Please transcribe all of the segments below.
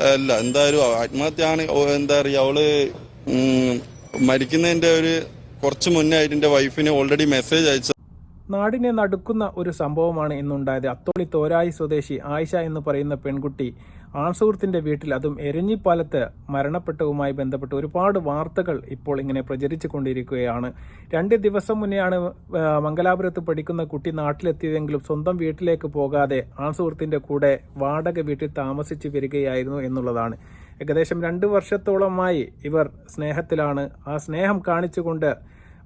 അല്ല, എന്തായാലും ആത്മഹത്യയാണ്. എന്താ പറയുക, അവള് മരിക്കുന്നതിന്റെ കുറച്ച് മുന്നേ ആയിട്ട് എന്റെ വൈഫിന് ഓൾറെഡി മെസ്സേജ് അയച്ചു. നാടിനെ നടുക്കുന്ന ഒരു സംഭവമാണ് ഇന്നുണ്ടായത്. അത്തോളി തോരായി സ്വദേശി ആയിഷ എന്ന് പറയുന്ന പെൺകുട്ടി ആൺസുഹൃത്തിന്റെ വീട്ടിൽ, അതും എരഞ്ഞിപ്പാലത്ത് മരണപ്പെട്ടതുമായി ബന്ധപ്പെട്ട് ഒരുപാട് വാർത്തകൾ ഇപ്പോൾ ഇങ്ങനെ പ്രചരിച്ചു കൊണ്ടിരിക്കുകയാണ്. 2 ദിവസം മുന്നെയാണ് മംഗലാപുരത്ത് പഠിക്കുന്ന കുട്ടി നാട്ടിലെത്തിയതെങ്കിലും സ്വന്തം വീട്ടിലേക്ക് പോകാതെ ആൺസുഹൃത്തിന്റെ കൂടെ വാടക വീട്ടിൽ താമസിച്ച് വരികയായിരുന്നു എന്നുള്ളതാണ്. ഏകദേശം 2 വർഷത്തോളമായി ഇവർ സ്നേഹത്തിലാണ്. ആ സ്നേഹം കാണിച്ചുകൊണ്ട്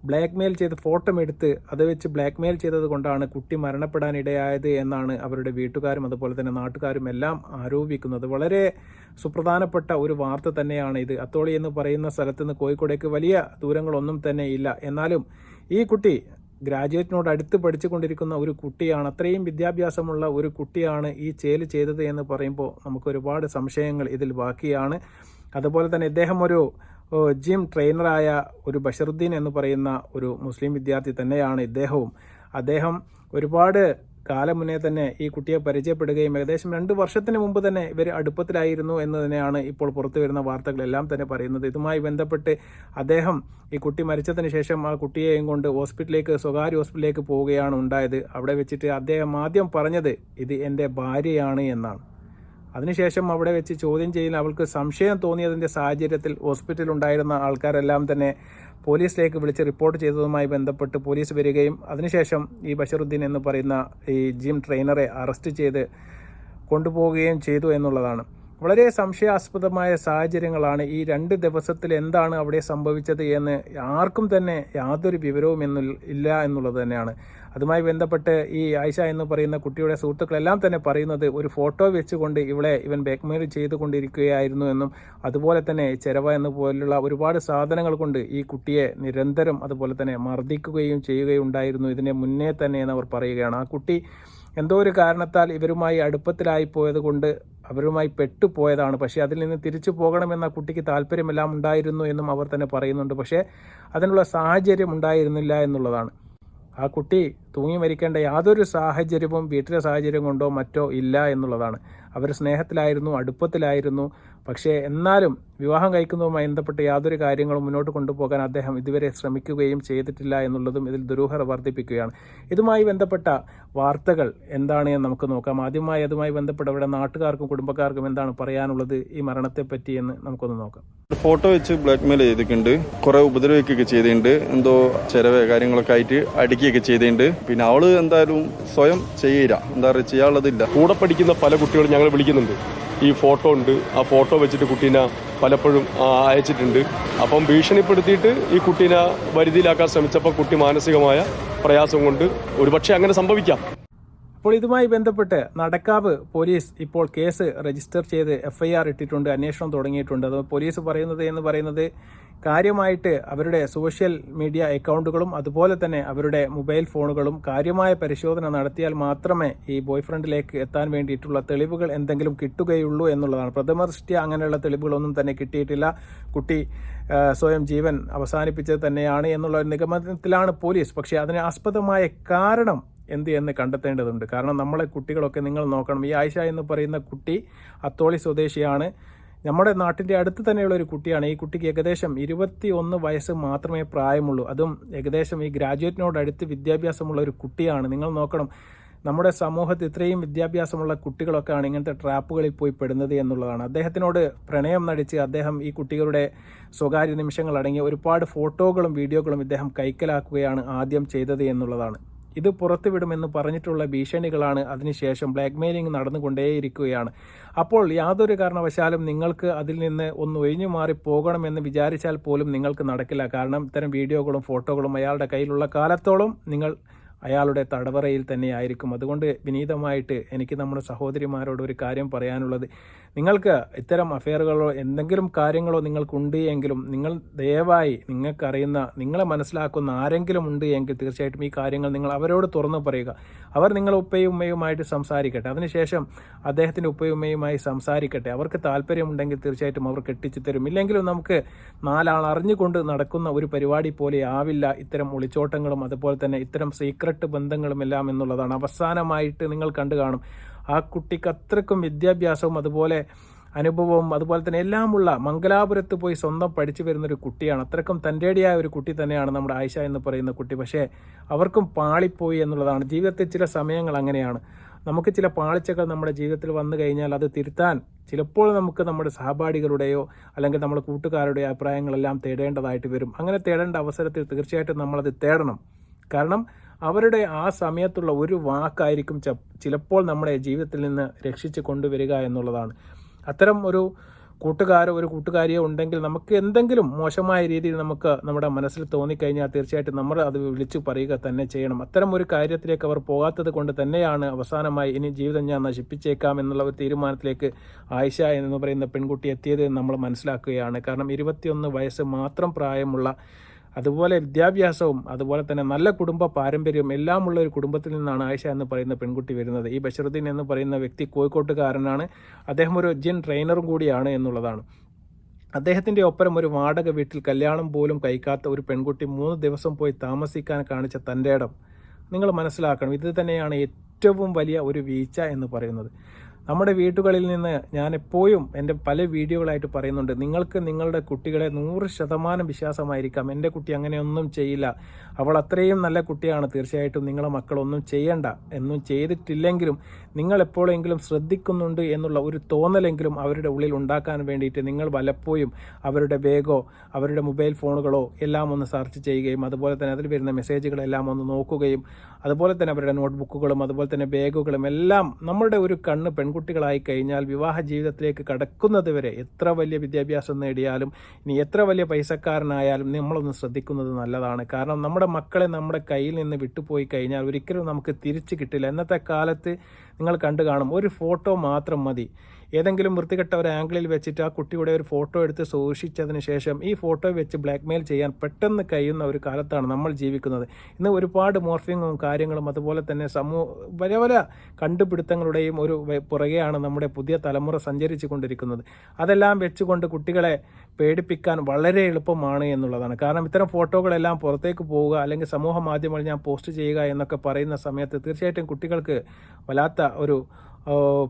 ബ്ലാക്ക്മെയിൽ ചെയ്ത് ഫോട്ടോ എടുത്ത് അത് വെച്ച് ബ്ലാക്ക്മെയിൽ ചെയ്തത് കൊണ്ടാണ് കുട്ടി മരണപ്പെടാനിടയായത് എന്നാണ് അവരുടെ വീട്ടുകാരും അതുപോലെ തന്നെ നാട്ടുകാരും എല്ലാം ആരോപിക്കുന്നത്. വളരെ സുപ്രധാനപ്പെട്ട ഒരു വാർത്ത തന്നെയാണ് ഇത്. അത്തോളി എന്ന് പറയുന്ന സ്ഥലത്ത് നിന്ന് കോഴിക്കോടേക്ക് വലിയ ദൂരങ്ങളൊന്നും തന്നെ ഇല്ല. എന്നാലും ഈ കുട്ടി ഗ്രാജുവേറ്റിനോട് അടുത്ത് പഠിച്ചുകൊണ്ടിരിക്കുന്ന ഒരു കുട്ടിയാണ്. അത്രയും വിദ്യാഭ്യാസമുള്ള ഒരു കുട്ടിയാണ് ഈ ചേല് ചെയ്തത് എന്ന് പറയുമ്പോൾ നമുക്ക് ഒരുപാട് സംശയങ്ങൾ ഇതിൽ ബാക്കിയാണ്. അതുപോലെ തന്നെ ഇദ്ദേഹം ഒരു ജിം ട്രെയിനറായ ഒരു ബഷറുദ്ദീൻ എന്ന് പറയുന്ന ഒരു മുസ്ലിം വിദ്യാർത്ഥി തന്നെയാണ് ഇദ്ദേഹവും. അദ്ദേഹം ഒരുപാട് കാലം മുന്നേ തന്നെ ഈ കുട്ടിയെ പരിചയപ്പെടുകയും ഏകദേശം 2 വർഷത്തിന് മുമ്പ് തന്നെ ഇവർ അടുപ്പത്തിലായിരുന്നു എന്ന് തന്നെയാണ് ഇപ്പോൾ പുറത്തു വരുന്ന വാർത്തകളെല്ലാം തന്നെ പറയുന്നത്. ഇതുമായി ബന്ധപ്പെട്ട് അദ്ദേഹം ഈ കുട്ടി മരിച്ചതിന് ശേഷം ആ കുട്ടിയെയും കൊണ്ട് സ്വകാര്യ ഹോസ്പിറ്റലിലേക്ക് പോവുകയാണ് ഉണ്ടായത്. അവിടെ വെച്ചിട്ട് അദ്ദേഹം ആദ്യം പറഞ്ഞത് ഇത് എൻ്റെ ഭാര്യയാണ് എന്നാണ്. അതിനുശേഷം അവിടെ വെച്ച് ചോദ്യം ചെയ്യൽ അവൾക്ക് സംശയം തോന്നിയതിൻ്റെ സാഹചര്യത്തിൽ ഹോസ്പിറ്റലിൽ ഉണ്ടായിരുന്ന ആൾക്കാരെല്ലാം തന്നെ പോലീസിലേക്ക് വിളിച്ച് റിപ്പോർട്ട് ചെയ്തതുമായി ബന്ധപ്പെട്ട് പോലീസ് വരികയും അതിനുശേഷം ഈ ബഷറുദ്ദീൻ എന്ന് പറയുന്ന ഈ ജിം ട്രെയിനറെ അറസ്റ്റ് ചെയ്ത് കൊണ്ടുപോവുകയും ചെയ്തു എന്നുള്ളതാണ്. വളരെ സംശയാസ്പദമായ സാഹചര്യങ്ങളാണ്. ഈ 2 ദിവസത്തിൽ എന്താണ് അവിടെ സംഭവിച്ചത് എന്ന് ആർക്കും തന്നെ യാതൊരു വിവരവും ഇല്ല എന്നുള്ളത് തന്നെയാണ്. അതുമായി ബന്ധപ്പെട്ട് ഈ ആയിഷ എന്ന് പറയുന്ന കുട്ടിയുടെ സുഹൃത്തുക്കളെല്ലാം തന്നെ പറയുന്നത് ഒരു ഫോട്ടോ വെച്ചുകൊണ്ട് ഇവൻ ബ്ലാക്ക്മെയിൽ ചെയ്തുകൊണ്ടിരിക്കുകയായിരുന്നു എന്നും അതുപോലെ തന്നെ ചെരവ എന്ന പോലുള്ള ഒരുപാട് സാധനങ്ങൾ കൊണ്ട് ഈ കുട്ടിയെ നിരന്തരം അതുപോലെ തന്നെ മർദ്ദിക്കുകയും ചെയ്യുകയുണ്ടായിരുന്നു ഇതിനെ മുന്നേ തന്നെ എന്ന് അവർ പറയുകയാണ്. ആ കുട്ടി എന്തോ ഒരു കാരണത്താൽ ഇവരുമായി അടുപ്പത്തിലായി പോയത് കൊണ്ട് അവരുമായി പെട്ടുപോയതാണ്. പക്ഷേ അതിൽ നിന്ന് തിരിച്ചു പോകണമെന്ന കുട്ടിക്ക് താല്പര്യമെല്ലാം ഉണ്ടായിരുന്നു എന്നും അവർ തന്നെ പറയുന്നുണ്ട്. പക്ഷേ അതിനുള്ള സാഹചര്യം ഉണ്ടായിരുന്നില്ല എന്നുള്ളതാണ്. ആ കുട്ടി തൂങ്ങി മരിക്കേണ്ട യാതൊരു സാഹചര്യവും വീട്ടിലെ സാഹചര്യം കൊണ്ടോ മറ്റോ ഇല്ല എന്നുള്ളതാണ്. അവർ സ്നേഹത്തിലായിരുന്നു, അടുപ്പത്തിലായിരുന്നു. പക്ഷേ എന്നാലും വിവാഹം കഴിക്കുന്നതുമായി ബന്ധപ്പെട്ട് യാതൊരു കാര്യങ്ങളും മുന്നോട്ട് കൊണ്ടുപോകാൻ അദ്ദേഹം ഇതുവരെ ശ്രമിക്കുകയും ചെയ്തിട്ടില്ല എന്നുള്ളതും ഇതിൽ ദുരൂഹത വർദ്ധിപ്പിക്കുകയാണ്. ഇതുമായി ബന്ധപ്പെട്ട വാർത്തകൾ എന്താണ് എന്ന് നമുക്ക് നോക്കാം. ആദ്യമായി അതുമായി ബന്ധപ്പെട്ട് അവരുടെ നാട്ടുകാർക്കും കുടുംബക്കാർക്കും എന്താണ് പറയാനുള്ളത് ഈ മരണത്തെ പറ്റി എന്ന് നമുക്കൊന്ന് നോക്കാം. ഫോട്ടോ വെച്ച് ബ്ലാക്ക്മെയിൽ ചെയ്തിട്ടുണ്ട്, കുറെ ഉപദ്രവിക്കുകയൊക്കെ ചെയ്തിട്ടുണ്ട്, എന്തോ ചെലവ് കാര്യങ്ങളൊക്കെ ആയിട്ട് അടിക്കുകയൊക്കെ ചെയ്തിട്ടുണ്ട്. പിന്നെ അവള് എന്തായാലും സ്വയം ചെയ്യില്ല, എന്താ പറയുക, ചെയ്യാനുള്ളതില്ല. കൂടെ പഠിക്കുന്ന പല കുട്ടികളും ഞങ്ങൾ വിളിക്കുന്നുണ്ട്. ഈ ഫോട്ടോ ഉണ്ട്, ആ ഫോട്ടോ വെച്ചിട്ട് കുട്ടീനെ പലപ്പോഴും അയച്ചിട്ടുണ്ട്. അപ്പം ഭീഷണിപ്പെടുത്തിയിട്ട് ഈ കുട്ടീനെ വരുതിയിലാക്കാൻ ശ്രമിച്ചപ്പോൾ കുട്ടി മാനസികമായ പ്രയാസം കൊണ്ട് ഒരുപക്ഷെ അങ്ങനെ സംഭവിക്കാം. അപ്പോൾ ഇതുമായി ബന്ധപ്പെട്ട് നടക്കാവ് പോലീസ് ഇപ്പോൾ കേസ് രജിസ്റ്റർ ചെയ്ത് FIR ഇട്ടിട്ടുണ്ട്, അന്വേഷണം തുടങ്ങിയിട്ടുണ്ട്. അത് പോലീസ് പറയുന്നത് കാര്യമായിട്ട് അവരുടെ സോഷ്യൽ മീഡിയ അക്കൗണ്ടുകളും അതുപോലെ തന്നെ അവരുടെ മൊബൈൽ ഫോണുകളും കാര്യമായ പരിശോധന നടത്തിയാൽ മാത്രമേ ഈ ബോയ്ഫ്രണ്ടിലേക്ക് എത്താൻ വേണ്ടിയിട്ടുള്ള തെളിവുകൾ എന്തെങ്കിലും കിട്ടുകയുള്ളൂ എന്നുള്ളതാണ്. പ്രഥമദൃഷ്ട്യാ അങ്ങനെയുള്ള തെളിവുകളൊന്നും തന്നെ കിട്ടിയിട്ടില്ല. കുട്ടി സ്വയം ജീവൻ അവസാനിപ്പിച്ചത് തന്നെയാണ് എന്നുള്ള ഒരു നിഗമനത്തിലാണ് പോലീസ്. പക്ഷേ അതിന് ആസ്പദമായ കാരണം എന്ന് കണ്ടെത്തേണ്ടതുണ്ട്. കാരണം നമ്മളെ കുട്ടികളൊക്കെ നിങ്ങൾ നോക്കണം. ഈ ആയിഷ എന്ന് പറയുന്ന കുട്ടി അത്തോളി സ്വദേശിയാണ്. നമ്മുടെ നാട്ടിൻ്റെ അടുത്ത് തന്നെയുള്ള ഒരു കുട്ടിയാണ്. ഈ കുട്ടിക്ക് ഏകദേശം 21 വയസ്സ് മാത്രമേ പ്രായമുള്ളൂ. അതും ഏകദേശം ഈ ഗ്രാജുവേറ്റിനോട് അടുത്ത് വിദ്യാഭ്യാസമുള്ള ഒരു കുട്ടിയാണ്. നിങ്ങൾ നോക്കണം, നമ്മുടെ സമൂഹത്തിൽ ഇത്രയും വിദ്യാഭ്യാസമുള്ള കുട്ടികളൊക്കെയാണ് ഇങ്ങനത്തെ ട്രാപ്പുകളിൽ പോയി പെടുന്നത് എന്നുള്ളതാണ്. അദ്ദേഹത്തിനോട് പ്രണയം നടിച്ച് അദ്ദേഹം ഈ കുട്ടികളുടെ സ്വകാര്യ നിമിഷങ്ങൾ അടങ്ങിയ ഒരുപാട് ഫോട്ടോകളും വീഡിയോകളും ഇദ്ദേഹം കൈക്കലാക്കുകയാണ് ആദ്യം ചെയ്തത് എന്നുള്ളതാണ്. ഇത് പുറത്തുവിടുമെന്ന് പറഞ്ഞിട്ടുള്ള ഭീഷണികളാണ് അതിനുശേഷം ബ്ലാക്ക്മെയിലിംഗ് നടന്നുകൊണ്ടേയിരിക്കുകയാണ്. അപ്പോൾ യാതൊരു കാരണവശാലും നിങ്ങൾക്ക് അതിൽ നിന്ന് ഒന്ന് ഒഴിഞ്ഞു മാറി പോകണമെന്ന് വിചാരിച്ചാൽ പോലും നിങ്ങൾക്ക് നടക്കില്ല. കാരണം ഇത്തരം വീഡിയോകളും ഫോട്ടോകളും അയാളുടെ കയ്യിലുള്ള കാലത്തോളം നിങ്ങൾ അയാളുടെ തടവറയിൽ തന്നെയായിരിക്കും. അതുകൊണ്ട് വിനീതമായിട്ട് എനിക്ക് നമ്മുടെ സഹോദരിമാരോട് ഒരു കാര്യം പറയാനുള്ളത്, നിങ്ങൾക്ക് ഇത്തരം അഫെയറുകളോ എന്തെങ്കിലും കാര്യങ്ങളോ നിങ്ങൾക്കുണ്ട് എങ്കിലും നിങ്ങൾ ദയവായി നിങ്ങൾക്കറിയുന്ന നിങ്ങളെ മനസ്സിലാക്കുന്ന ആരെങ്കിലും ഉണ്ട് എങ്കിൽ തീർച്ചയായിട്ടും ഈ കാര്യങ്ങൾ നിങ്ങൾ അവരോട് തുറന്നു പറയുക. അവർ നിങ്ങളുടെ ഉപ്പയും ഉമ്മയുമായിട്ട് സംസാരിക്കട്ടെ. അതിനുശേഷം അദ്ദേഹത്തിൻ്റെ ഉപ്പയും ഉമ്മയുമായി സംസാരിക്കട്ടെ. അവർക്ക് താല്പര്യമുണ്ടെങ്കിൽ തീർച്ചയായിട്ടും അവർ കെട്ടിച്ചു തരും. ഇല്ലെങ്കിലും നമുക്ക് 4 ആൾ അറിഞ്ഞുകൊണ്ട് നടക്കുന്ന ഒരു പരിപാടി പോലെ ആവില്ല ഇത്തരം ഒളിച്ചോട്ടങ്ങളും അതുപോലെ തന്നെ ഇത്തരം സീക്രട്ട് ബന്ധങ്ങളും എല്ലാം എന്നുള്ളതാണ്. അവസാനമായിട്ട് നിങ്ങൾ കണ്ടു കാണും, ആ കുട്ടിക്ക് അത്രക്കും വിദ്യാഭ്യാസവും അതുപോലെ അനുഭവവും അതുപോലെ തന്നെ എല്ലാമുള്ള മംഗലാപുരത്ത് പോയി സ്വന്തം പഠിച്ചു വരുന്നൊരു കുട്ടിയാണ്. അത്രക്കും തൻ്റെടിയായ ഒരു കുട്ടി തന്നെയാണ് നമ്മുടെ ആയിഷ എന്ന് പറയുന്ന കുട്ടി. പക്ഷേ അവർക്കും പാളിപ്പോയി എന്നുള്ളതാണ്. ജീവിതത്തിൽ ചില സമയങ്ങൾ അങ്ങനെയാണ്. നമുക്ക് ചില പാളിച്ചകൾ നമ്മുടെ ജീവിതത്തിൽ വന്നു കഴിഞ്ഞാൽ അത് തിരുത്താൻ ചിലപ്പോൾ നമുക്ക് നമ്മുടെ സഹപാഠികളുടെയോ അല്ലെങ്കിൽ നമ്മുടെ കൂട്ടുകാരുടെയോ അഭിപ്രായങ്ങളെല്ലാം തേടേണ്ടതായിട്ട് വരും. അങ്ങനെ തേടേണ്ട അവസരത്തിൽ തീർച്ചയായിട്ടും നമ്മളത് തേടണം. കാരണം അവരുടെ ആ സമയത്തുള്ള ഒരു വാക്കായിരിക്കും ചിലപ്പോൾ നമ്മുടെ ജീവിതത്തിൽ നിന്ന് രക്ഷിച്ച് കൊണ്ടുവരിക എന്നുള്ളതാണ്. അത്തരം ഒരു കൂട്ടുകാരോ ഒരു കൂട്ടുകാരിയോ ഉണ്ടെങ്കിൽ നമുക്ക് എന്തെങ്കിലും മോശമായ രീതിയിൽ നമുക്ക് നമ്മുടെ മനസ്സിൽ തോന്നിക്കഴിഞ്ഞാൽ തീർച്ചയായിട്ടും നമ്മൾ അത് വിളിച്ചു പറയുക തന്നെ ചെയ്യണം. അത്തരം ഒരു കാര്യത്തിലേക്ക് അവർ പോകാത്തത് കൊണ്ട് തന്നെയാണ് അവസാനമായി ഇനി ജീവിതം ഞാൻ നശിപ്പിച്ചേക്കാം എന്നുള്ള ഒരു തീരുമാനത്തിലേക്ക് ആയിഷ എന്ന് പറയുന്ന പെൺകുട്ടി എത്തിയത് നമ്മൾ മനസ്സിലാക്കുകയാണ്. കാരണം 21 വയസ്സ് മാത്രം പ്രായമുള്ള, അതുപോലെ വിദ്യാഭ്യാസവും അതുപോലെ തന്നെ നല്ല കുടുംബ പാരമ്പര്യവും എല്ലാമുള്ള ഒരു കുടുംബത്തിൽ നിന്നാണ് ആയിഷ എന്ന് പറയുന്ന പെൺകുട്ടി വരുന്നത്. ഈ ബഷറുദ്ദീൻ എന്ന് പറയുന്ന വ്യക്തി കോഴിക്കോട്ടുകാരനാണ്. അദ്ദേഹം ഒരു ജിൻ ട്രെയിനറും കൂടിയാണ് എന്നുള്ളതാണ്. അദ്ദേഹത്തിൻ്റെ ഒപ്പം ഒരു വാടക വീട്ടിൽ കല്യാണം പോലും കഴിക്കാത്ത ഒരു പെൺകുട്ടി 3 ദിവസം പോയി താമസിക്കാൻ കാണിച്ച തൻ്റെ ഇടം നിങ്ങൾ മനസ്സിലാക്കണം. ഇത് തന്നെയാണ് ഏറ്റവും വലിയ ഒരു വീഴ്ച എന്ന് പറയുന്നത്. നമ്മുടെ വീട്ടുകളിൽ നിന്ന് ഞാൻ എപ്പോഴും എൻ്റെ പല വീഡിയോകളായിട്ട് പറയുന്നുണ്ട്, നിങ്ങൾക്ക് നിങ്ങളുടെ കുട്ടികളെ 100% വിശ്വാസമായിരിക്കാം. എൻ്റെ കുട്ടി അങ്ങനെയൊന്നും ചെയ്യില്ല, അവൾ അത്രയും നല്ല കുട്ടിയാണ്, തീർച്ചയായിട്ടും നിങ്ങളെ മക്കളൊന്നും ചെയ്യണ്ട, എന്നും ചെയ്തിട്ടില്ലെങ്കിലും നിങ്ങൾ എപ്പോഴെങ്കിലും ശ്രദ്ധിക്കുന്നുണ്ട് എന്നുള്ള ഒരു തോന്നലെങ്കിലും അവരുടെ ഉള്ളിൽ ഉണ്ടാക്കാൻ വേണ്ടിയിട്ട് നിങ്ങൾ പലപ്പോഴും അവരുടെ ബാഗോ അവരുടെ മൊബൈൽ ഫോണുകളോ എല്ലാം ഒന്ന് സെർച്ച് ചെയ്യുകയും അതുപോലെ തന്നെ അതിൽ വരുന്ന മെസ്സേജുകളെല്ലാം ഒന്ന് നോക്കുകയും അതുപോലെ തന്നെ അവരുടെ നോട്ട്ബുക്കുകളും അതുപോലെ തന്നെ ബാഗുകളും എല്ലാം നമ്മളുടെ ഒരു കണ്ണ് പെൺകുട്ടികളായി കഴിഞ്ഞാൽ വിവാഹ ജീവിതത്തിലേക്ക് കടക്കുന്നത് വരെ എത്ര വലിയ വിദ്യാഭ്യാസം നേടിയാലും ഇനി എത്ര വലിയ പൈസക്കാരനായാലും നമ്മളൊന്ന് ശ്രദ്ധിക്കുന്നത് നല്ലതാണ്. കാരണം നമ്മുടെ മക്കളെ നമ്മുടെ കയ്യിൽ നിന്ന് വിട്ടുപോയി കഴിഞ്ഞാൽ ഒരിക്കലും നമുക്ക് തിരിച്ചു കിട്ടില്ല. ഇന്നത്തെ കാലത്ത് നിങ്ങൾ കണ്ടു കാണും, ഒരു ഫോട്ടോ മാത്രം മതി. ഏതെങ്കിലും വൃത്തികെട്ട ഒരു ആംഗിളിൽ വെച്ചിട്ട് ആ കുട്ടിയുടെ ഒരു ഫോട്ടോ എടുത്ത് സൂക്ഷിച്ചതിന് ശേഷം ഈ ഫോട്ടോ വെച്ച് ബ്ലാക്ക്മെയിൽ ചെയ്യാൻ പെട്ടെന്ന് കഴിയുന്ന ഒരു കാലത്താണ് നമ്മൾ ജീവിക്കുന്നത്. ഇന്ന് ഒരുപാട് മോർഫിങ്ങും കാര്യങ്ങളും അതുപോലെ തന്നെ പല പല കണ്ടുപിടുത്തങ്ങളുടെയും ഒരു പുറകെയാണ് നമ്മുടെ പുതിയ തലമുറ സഞ്ചരിച്ചു കൊണ്ടിരിക്കുന്നത്. അതെല്ലാം വെച്ചുകൊണ്ട് കുട്ടികളെ പേടിപ്പിക്കാൻ വളരെ എളുപ്പമാണ് എന്നുള്ളതാണ്. കാരണം ഇത്തരം ഫോട്ടോകളെല്ലാം പുറത്തേക്ക് പോവുക അല്ലെങ്കിൽ സമൂഹ മാധ്യമങ്ങളിൽ ഞാൻ പോസ്റ്റ് ചെയ്യുക എന്നൊക്കെ പറയുന്ന സമയത്ത് തീർച്ചയായിട്ടും കുട്ടികൾക്ക് വല്ലാത്ത ഒരു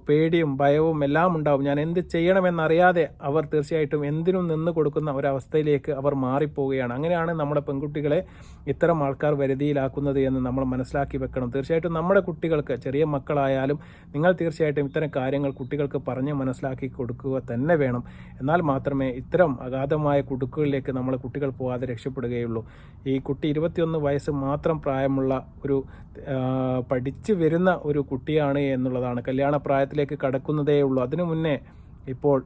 പേടിയും ഭയവും എല്ലാം ഉണ്ടാവും. ഞാൻ എന്ത് ചെയ്യണമെന്നറിയാതെ അവർ തീർച്ചയായിട്ടും എന്തിനും നിന്ന് കൊടുക്കുന്ന ഒരവസ്ഥയിലേക്ക് അവർ മാറിപ്പോവുകയാണ്. അങ്ങനെയാണ് നമ്മുടെ പെൺകുട്ടികളെ ഇത്തരം ആൾക്കാർ വരുതിയിലാക്കുന്നത് എന്ന് നമ്മൾ മനസ്സിലാക്കി വെക്കണം. തീർച്ചയായിട്ടും നമ്മുടെ കുട്ടികൾക്ക്, ചെറിയ മക്കളായാലും നിങ്ങൾ തീർച്ചയായിട്ടും ഇത്തരം കാര്യങ്ങൾ കുട്ടികൾക്ക് പറഞ്ഞ് മനസ്സിലാക്കി കൊടുക്കുക തന്നെ വേണം. എന്നാൽ മാത്രമേ ഇത്തരം അഗാധമായ കുടുക്കുകളിലേക്ക് നമ്മളെ കുട്ടികൾ പോകാതെ രക്ഷപ്പെടുകയുള്ളൂ. ഈ കുട്ടി 21 വയസ്സ് മാത്രം പ്രായമുള്ള ഒരു പഠിച്ചു വരുന്ന ഒരു കുട്ടിയാണ് എന്നുള്ളതാണ്. കല്യാണ പ്രായത്തിലേക്ക് കടക്കുന്നതേ ഉള്ളൂ. അതിനു മുന്നേ ഇപ്പോൾ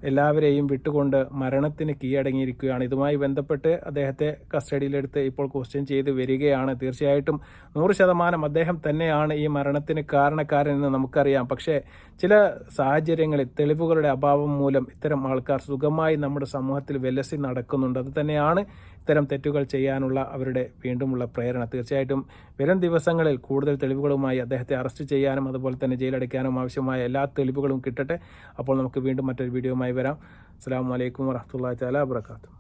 എല്ലാവരെയും വിട്ടുകൊണ്ട് മരണത്തിന് കീഴടങ്ങിയിരിക്കുകയാണ്. ഇതുമായി ബന്ധപ്പെട്ട് അദ്ദേഹത്തെ കസ്റ്റഡിയിലെടുത്ത് ഇപ്പോൾ ക്വസ്റ്റ്യൻ ചെയ്ത് വരികയാണ്. തീർച്ചയായിട്ടും 100% അദ്ദേഹം തന്നെയാണ് ഈ മരണത്തിന് കാരണക്കാരൻ എന്ന് നമുക്കറിയാം. പക്ഷേ ചില സാഹചര്യങ്ങളിൽ തെളിവുകളുടെ അഭാവം മൂലം ഇത്തരം ആൾക്കാർ സുഖമായി നമ്മുടെ സമൂഹത്തിൽ വിലസി നടക്കുന്നുണ്ട്. അത് തന്നെയാണ് ഇത്തരം തെറ്റുകൾ ചെയ്യാനുള്ള അവരുടെ വീണ്ടുമുള്ള പ്രേരണ. തീർച്ചയായിട്ടും വരും ദിവസങ്ങളിൽ കൂടുതൽ തെളിവുകളുമായി അദ്ദേഹത്തെ അറസ്റ്റ് ചെയ്യാനും അതുപോലെ തന്നെ ജയിലടയ്ക്കാനും ആവശ്യമായ എല്ലാ തെളിവുകളും കിട്ടട്ടെ. അപ്പോൾ നമുക്ക് വീണ്ടും മറ്റൊരു വീഡിയോയുമായി വരാം. അസ്സലാമു അലൈക്കും വറഹ്മത്തുള്ളാഹി തആല വബറകാതുഹു.